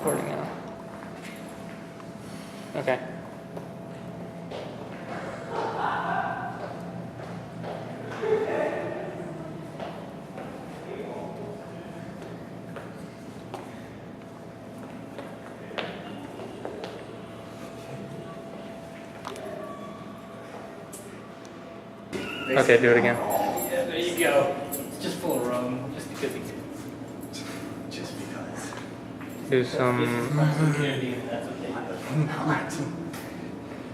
recording now. Okay. Okay, do it again. Yeah, there you go. It's just full of rum, just because he did. Just because. Do some. That's okay.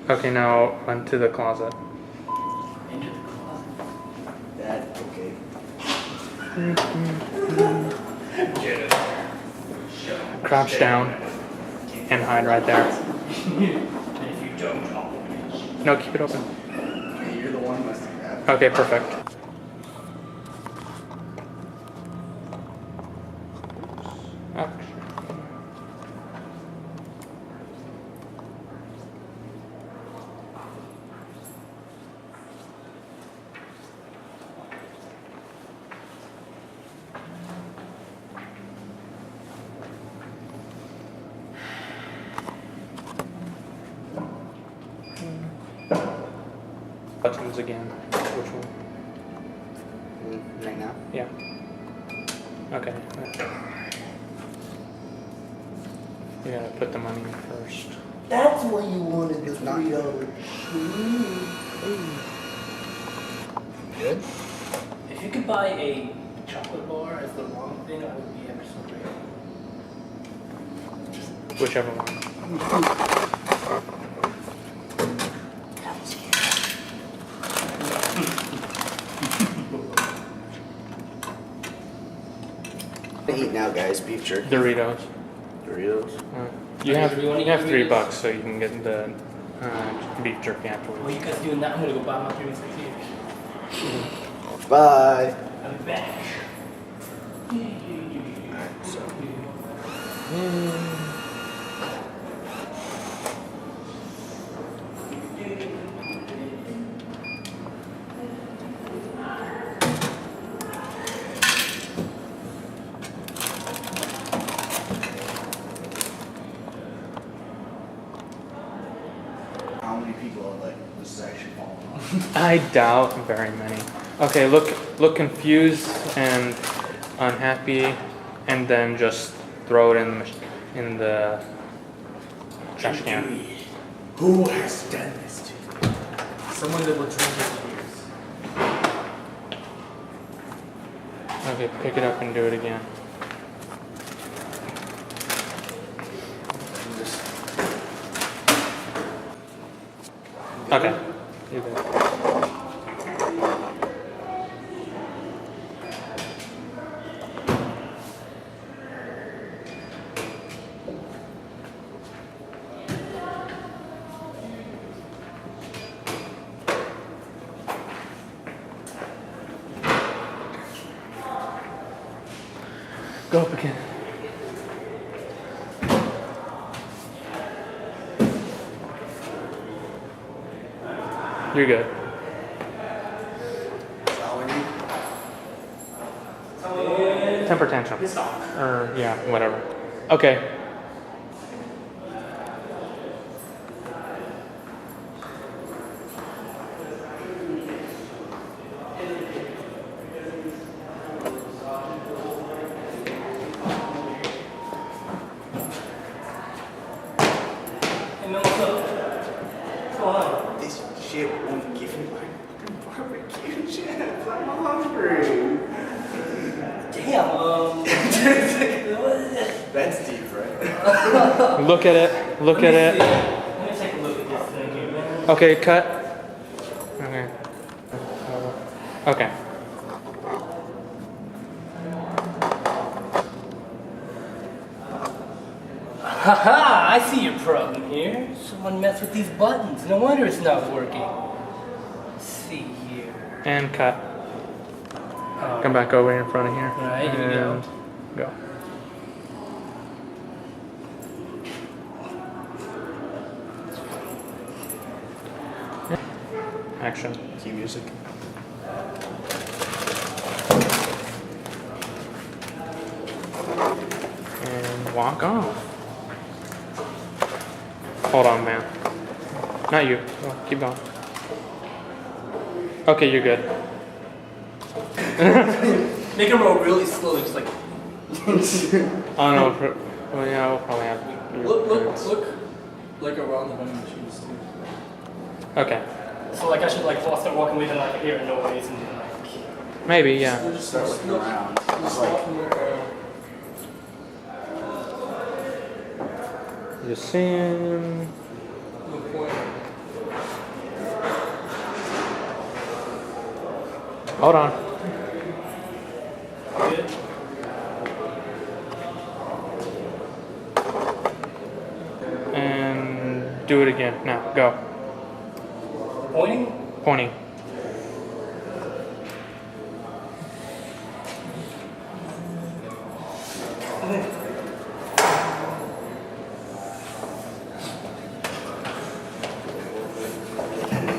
Okay, now run to the closet. Into the closet. That, okay. Get it. Crouch down and hide right there. And if you don't, I'll No, keep it open. Hey, you're the one who must have grabbed it. Okay, perfect. Action. Buttons again. Which one? Right now? Yeah. Okay. You gotta put the money in first. That's what you wanted, the $3. Good? If you could buy a chocolate bar as the wrong thing, I would be ever so grateful. Whichever one. Eat now, guys. Beef jerky. Doritos. Doritos. You have Do you wanna eat $3 Doritos? so you can get the beef jerky afterwards. Well, you guys doing that, I'm gonna go buy my drinks here. Bye. I'll be back. So. How many people are like, this is actually falling off? I doubt very many. Okay, look confused and unhappy, and then just throw it in the trash can. Who has done this to you? Someone that will drink his beers. Okay, pick it up and do it again. Okay. You're good. Go up again. You're good. Temper tantrum. Or, yeah, whatever. Okay. Hey man, what's up? What's going on? This shit won't give me my barbecue chips. I'm hungry. Damn, That's deep, right? Look at it. Look at it. Let me take a look at this thing here, man. Okay, cut. Okay. Okay. Haha, I see your problem here. Someone messed with these buttons. No wonder it's not working. Let's see here. And cut. Come back over in front of here. Right, here we go. And go. Action. Cue music. And walk off. Hold on, man. Not you. Oh, keep going. Okay, you're good. Make him roll really slowly, just like. Oh no. Well, yeah, we'll probably have. Look like around the vending machines too. Okay. So like I should like start walking away and like hear a noise and like. Maybe, yeah. Just start looking around. It's Just seeing. Hold on. Good. And do it again. Now, go. Pointing? Pointing.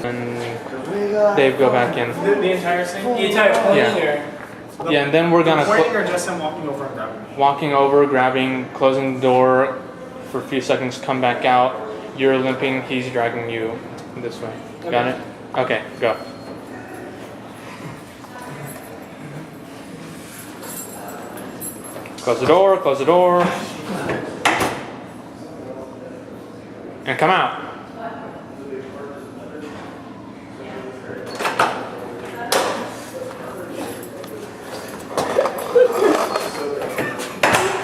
And Dave, go back in. The entire scene? The entire pointing Yeah. Yeah, and then we're gonna Pointing or just him walking over and grabbing? walking over, grabbing, closing the door for a few seconds, come back out. You're limping, he's dragging you this way. Got it? Okay, go. Close the door, close the door. And come out.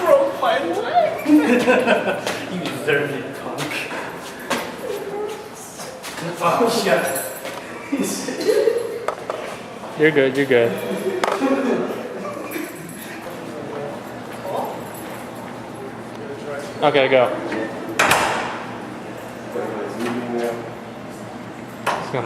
Broke my leg! You deserve it, punk. Oh, shit. You're good, you're good. Okay, go. Let's go.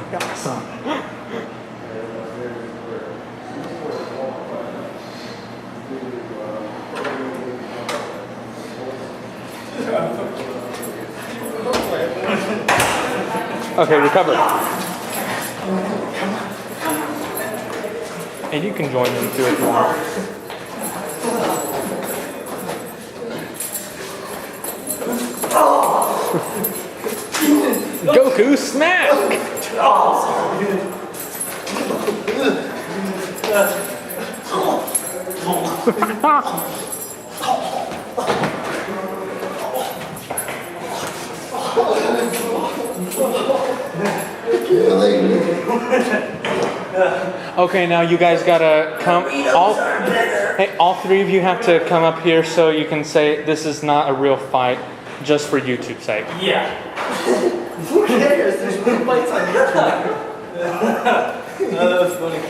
Okay, recover. And you can join them too if you want. Goku smack! Okay, now you guys gotta come. All three of you have to come up here so you can say this is not a real fight, just for YouTube's sake. Yeah. Who cares? There's no fights on YouTube. Oh, that was funny.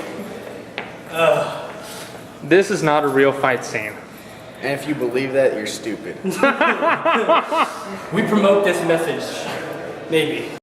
This is not a real fight scene. And if you believe that, you're stupid. We promote this message. Maybe.